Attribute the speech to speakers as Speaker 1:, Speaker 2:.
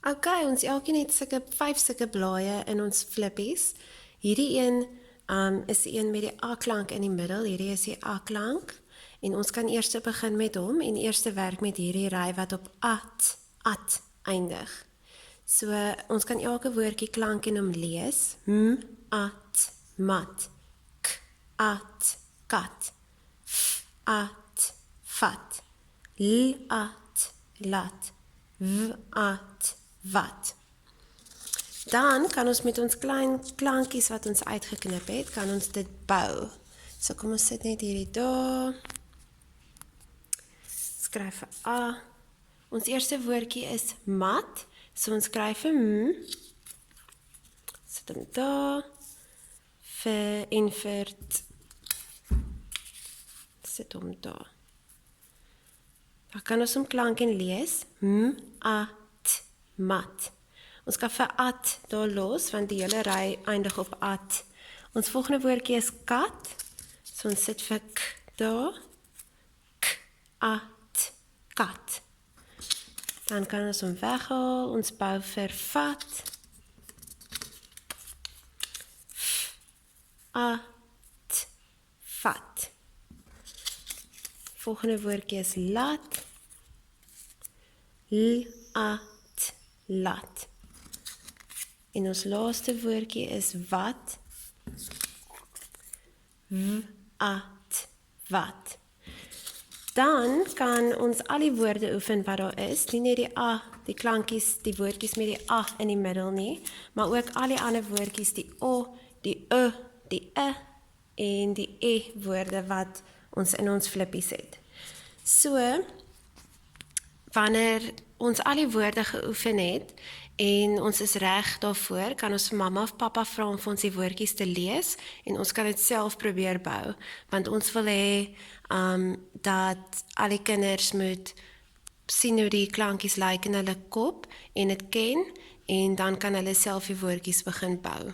Speaker 1: Ok, ons elkeen het 5 sulke blaaie in ons flippies. Hierdie een is die een met die A-klank in die middel. Hierdie is die A-klank. En ons kan eers begin met hom en eers werk met hierdie ry wat op at eindig. So, ons kan elke woordjie klank in hom lees. At, mat. K, at, kat. F, at, vat. L, at, lat. W, at, wat. Dan kan ons met ons klein klankies wat ons uitgeknip het, kan ons dit bou. So kom ons sit net hierdie daar. Skryf 'n A. Ons eerste woordjie is mat. So ons skryf 'n M. Sit hom daar. Vir sit hom daar. Dan kan ons hom klank en lees. At, mat. Ons kan vir at daar los, want die hele ry eindig op at. Ons volgende woordjie is kat. So ons sit vir k daar. K, at, kat. Dan kan ons hom weghaal. Ons bou vir vat. F, at, vat. Volgende woordjie is lat. L, at, lat. En ons laaste woordjie is wat. W, at, wat. Dan kan ons al die woorde oefen wat daar is, nie net die A, die klankies, die woordjies met die A in die middel nie, maar ook al die ander woordjies, die O, die U, die I en die E woorde wat ons in ons flippies het. So, wanneer ons al die woorde geoefen het en ons is reg daarvoor, kan ons vir mamma of pappa vra om vir ons die woordjies te lees en ons kan dit self probeer bou, want ons wil hê dat al die kinders moet sien hoe die klankies lyk in hulle kop en dit ken en dan kan hulle self die woordjies begin bou.